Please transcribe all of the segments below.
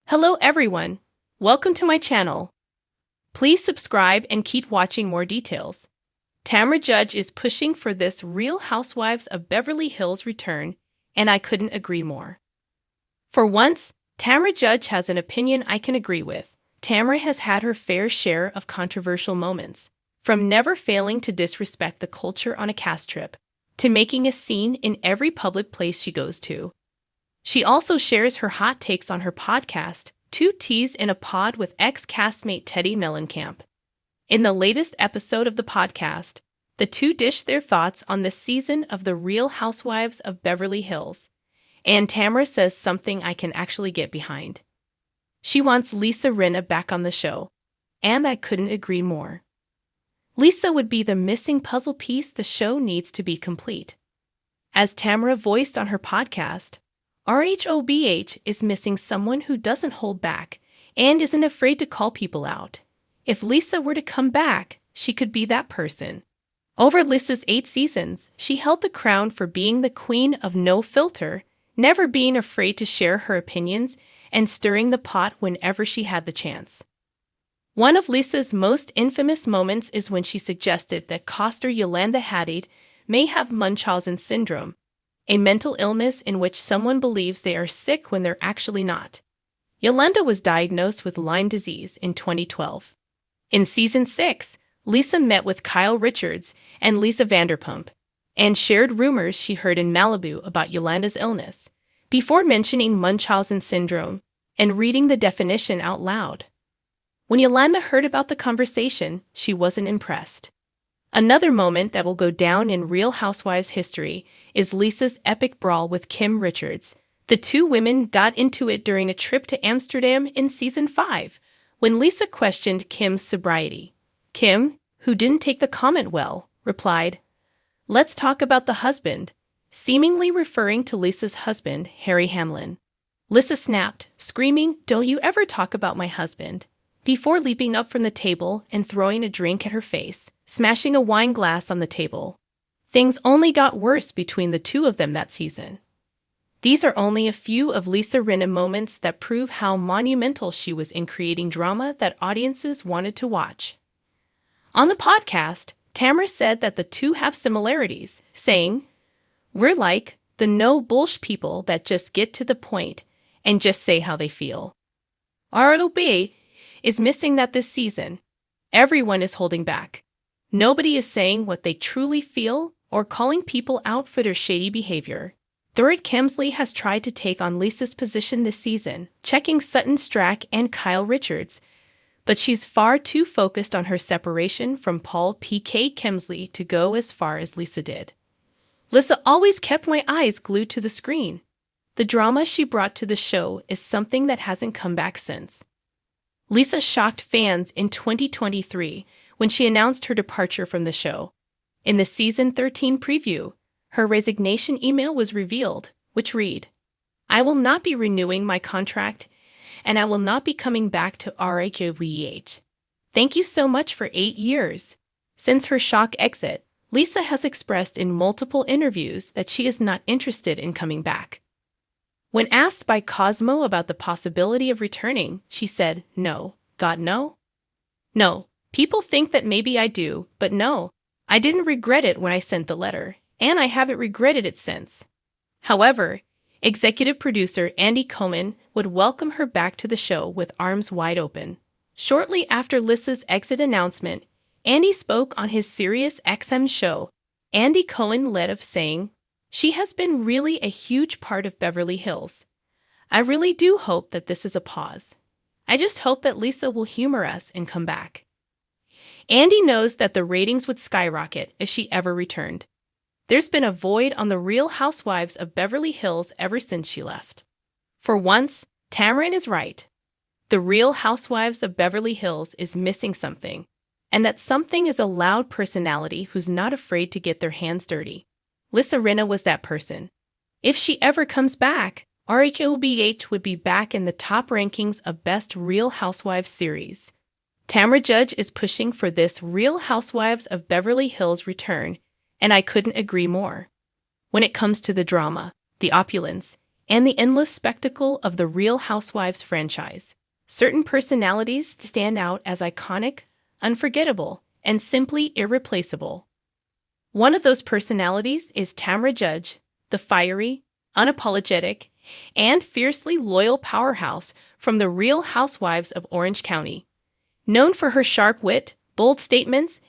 Hello everyone, welcome to my channel. Please subscribe and keep watching more details. Tamra Judge is pushing for this Real Housewives of Beverly Hills return, and I couldn't agree more. For once, Tamra Judge has an opinion I can agree with. Tamra has had her fair share of controversial moments, from never failing to disrespect the culture on a cast trip, to making a scene in every public place she goes to. She also shares her hot takes on her podcast, Two Teas in a Pod with ex-castmate Teddy Mellencamp. In the latest episode of the podcast, the two dish their thoughts on this season of The Real Housewives of Beverly Hills, and Tamra says something I can actually get behind. She wants Lisa Rinna back on the show, and I couldn't agree more. Lisa would be the missing puzzle piece the show needs to be complete. As Tamra voiced on her podcast, RHOBH is missing someone who doesn't hold back and isn't afraid to call people out. If Lisa were to come back, she could be that person. Over Lisa's 8 seasons, she held the crown for being the queen of no filter, never being afraid to share her opinions and stirring the pot whenever she had the chance. One of Lisa's most infamous moments is when she suggested that co-star Yolanda Hadid may have Munchausen syndrome, a mental illness in which someone believes they are sick when they're actually not. Yolanda was diagnosed with Lyme disease in 2012. In Season 6, Lisa met with Kyle Richards and Lisa Vanderpump, and shared rumors she heard in Malibu about Yolanda's illness, before mentioning Munchausen syndrome and reading the definition out loud. When Yolanda heard about the conversation, she wasn't impressed. Another moment that will go down in Real Housewives history is Lisa's epic brawl with Kim Richards. The two women got into it during a trip to Amsterdam in Season 5, when Lisa questioned Kim's sobriety. Kim, who didn't take the comment well, replied, "Let's talk about the husband," seemingly referring to Lisa's husband, Harry Hamlin. Lisa snapped, screaming, "Don't you ever talk about my husband," before leaping up from the table and throwing a drink at her face, smashing a wine glass on the table. Things only got worse between the two of them that season. These are only a few of Lisa Rinna moments that prove how monumental she was in creating drama that audiences wanted to watch. On the podcast, Tamra said that the two have similarities, saying, "We're like the no-bullsh people that just get to the point and just say how they feel." RLB is missing that this season. Everyone is holding back. Nobody is saying what they truly feel or calling people out for their shady behavior. Dorit Kemsley has tried to take on Lisa's position this season, checking Sutton Strack and Kyle Richards, but she's far too focused on her separation from Paul P.K. Kemsley to go as far as Lisa did. Lisa always kept my eyes glued to the screen. The drama she brought to the show is something that hasn't come back since. Lisa shocked fans in 2023 when she announced her departure from the show. In the Season 13 preview, her resignation email was revealed, which read, "I will not be renewing my contract, and I will not be coming back to RHOBH. Thank you so much for 8 years." Since her shock exit, Lisa has expressed in multiple interviews that she is not interested in coming back. When asked by Cosmo about the possibility of returning, she said, "No, God, no. No, people think that maybe I do, but no, I didn't regret it when I sent the letter, and I haven't regretted it since." However, executive producer Andy Cohen would welcome her back to the show with arms wide open. Shortly after Lisa's exit announcement, Andy spoke on his Sirius XM show. Andy Cohen led off saying, "She has been really a huge part of Beverly Hills. I really do hope that this is a pause. I just hope that Lisa will humor us and come back." Andy knows that the ratings would skyrocket if she ever returned. There's been a void on the Real Housewives of Beverly Hills ever since she left. For once, Tamra is right. The Real Housewives of Beverly Hills is missing something, and that something is a loud personality who's not afraid to get their hands dirty. Lisa Rinna was that person. If she ever comes back, RHOBH would be back in the top rankings of Best Real Housewives series. Tamra Judge is pushing for this Real Housewives of Beverly Hills return, and I couldn't agree more. When it comes to the drama, the opulence, and the endless spectacle of the Real Housewives franchise. Certain personalities stand out as iconic, unforgettable, and simply irreplaceable. One of those personalities is Tamra Judge, the fiery, unapologetic, and fiercely loyal powerhouse from the Real Housewives of Orange County. Known for her sharp wit, bold statements,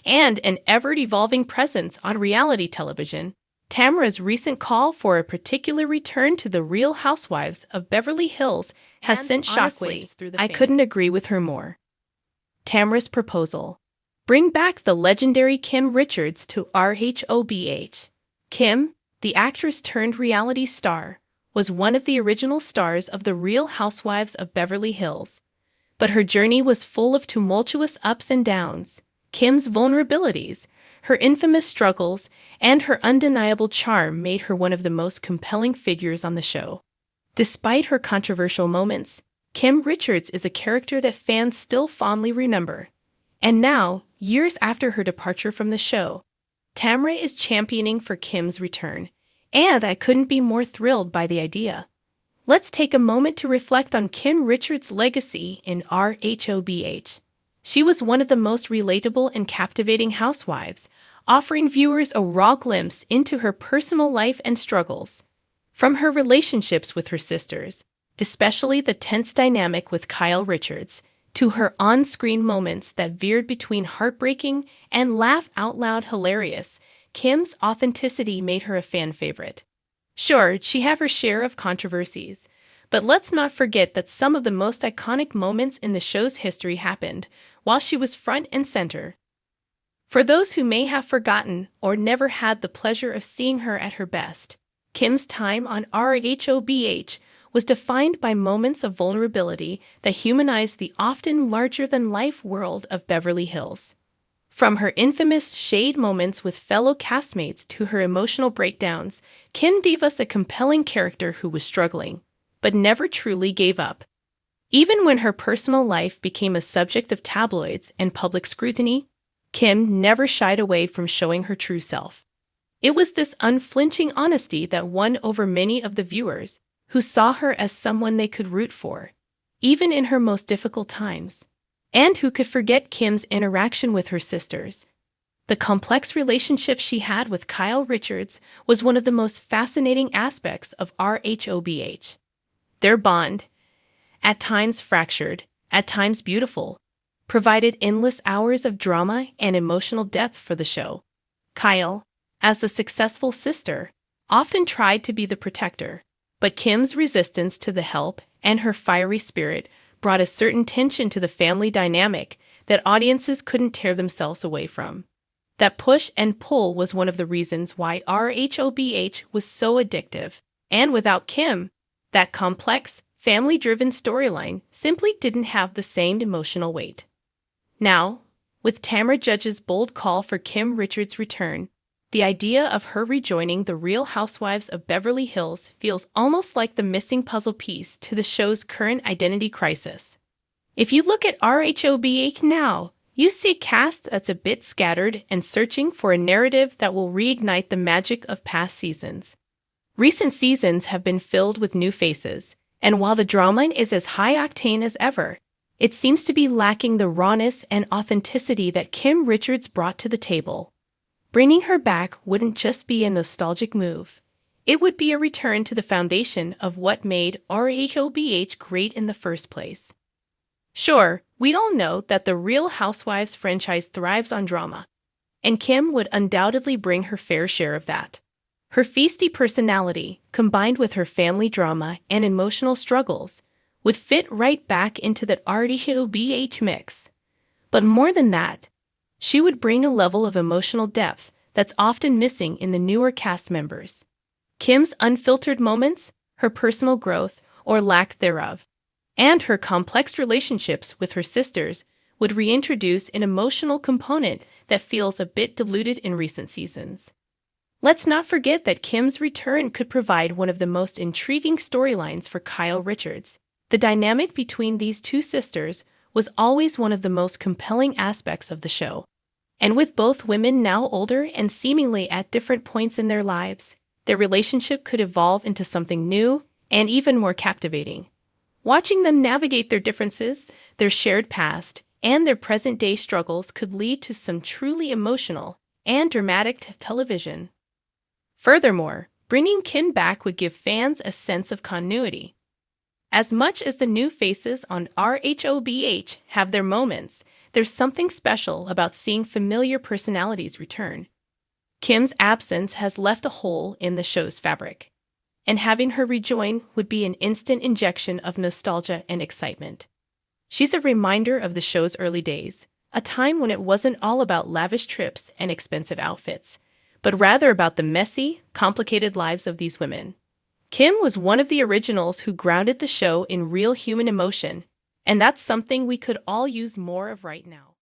and an ever-evolving presence on reality television, Tamra's recent call for a particular return to the Real Housewives of Beverly Hills has sent shockwaves through the family. I couldn't agree with her more. Tamra's proposal. Bring back the legendary Kim Richards to RHOBH. Kim, the actress turned reality star, was one of the original stars of the Real Housewives of Beverly Hills. But her journey was full of tumultuous ups and downs. Kim's vulnerabilities, her infamous struggles, and her undeniable charm made her one of the most compelling figures on the show. Despite her controversial moments, Kim Richards is a character that fans still fondly remember. And now, years after her departure from the show, Tamra is championing for Kim's return, and I couldn't be more thrilled by the idea. Let's take a moment to reflect on Kim Richards' legacy in RHOBH. She was one of the most relatable and captivating housewives, offering viewers a raw glimpse into her personal life and struggles. From her relationships with her sisters, especially the tense dynamic with Kyle Richards, to her on-screen moments that veered between heartbreaking and laugh-out-loud hilarious, Kim's authenticity made her a fan favorite. Sure, she had her share of controversies, but let's not forget that some of the most iconic moments in the show's history happened while she was front and center. For those who may have forgotten or never had the pleasure of seeing her at her best, Kim's time on RHOBH was defined by moments of vulnerability that humanized the often larger-than-life world of Beverly Hills. From her infamous shade moments with fellow castmates to her emotional breakdowns, Kim gave us a compelling character who was struggling, but never truly gave up. Even when her personal life became a subject of tabloids and public scrutiny, Kim never shied away from showing her true self. It was this unflinching honesty that won over many of the viewers, who saw her as someone they could root for, even in her most difficult times. And who could forget Kim's interaction with her sisters? The complex relationship she had with Kyle Richards was one of the most fascinating aspects of RHOBH. Their bond, at times fractured, at times beautiful, provided endless hours of drama and emotional depth for the show. Kyle, as the successful sister, often tried to be the protector, but Kim's resistance to the help and her fiery spirit brought a certain tension to the family dynamic that audiences couldn't tear themselves away from. That push and pull was one of the reasons why RHOBH was so addictive, and without Kim, that complex, family-driven storyline simply didn't have the same emotional weight. Now, with Tamra Judge's bold call for Kim Richards' return, the idea of her rejoining the Real Housewives of Beverly Hills feels almost like the missing puzzle piece to the show's current identity crisis. If you look at RHOBH now, you see a cast that's a bit scattered and searching for a narrative that will reignite the magic of past seasons. Recent seasons have been filled with new faces, and while the drama is as high-octane as ever, it seems to be lacking the rawness and authenticity that Kim Richards brought to the table. Bringing her back wouldn't just be a nostalgic move. It would be a return to the foundation of what made RHOBH great in the first place. Sure, we all know that the Real Housewives franchise thrives on drama, and Kim would undoubtedly bring her fair share of that. Her feisty personality, combined with her family drama and emotional struggles, would fit right back into that RHOBH mix. But more than that, she would bring a level of emotional depth that's often missing in the newer cast members. Kim's unfiltered moments, her personal growth, or lack thereof, and her complex relationships with her sisters would reintroduce an emotional component that feels a bit diluted in recent seasons. Let's not forget that Kim's return could provide one of the most intriguing storylines for Kyle Richards. The dynamic between these two sisters was always one of the most compelling aspects of the show. And with both women now older and seemingly at different points in their lives, their relationship could evolve into something new and even more captivating. Watching them navigate their differences, their shared past, and their present-day struggles could lead to some truly emotional and dramatic television. Furthermore, bringing Kim back would give fans a sense of continuity. As much as the new faces on RHOBH have their moments, there's something special about seeing familiar personalities return. Kim's absence has left a hole in the show's fabric, and having her rejoin would be an instant injection of nostalgia and excitement. She's a reminder of the show's early days, a time when it wasn't all about lavish trips and expensive outfits, but rather about the messy, complicated lives of these women. Kim was one of the originals who grounded the show in real human emotion, and that's something we could all use more of right now.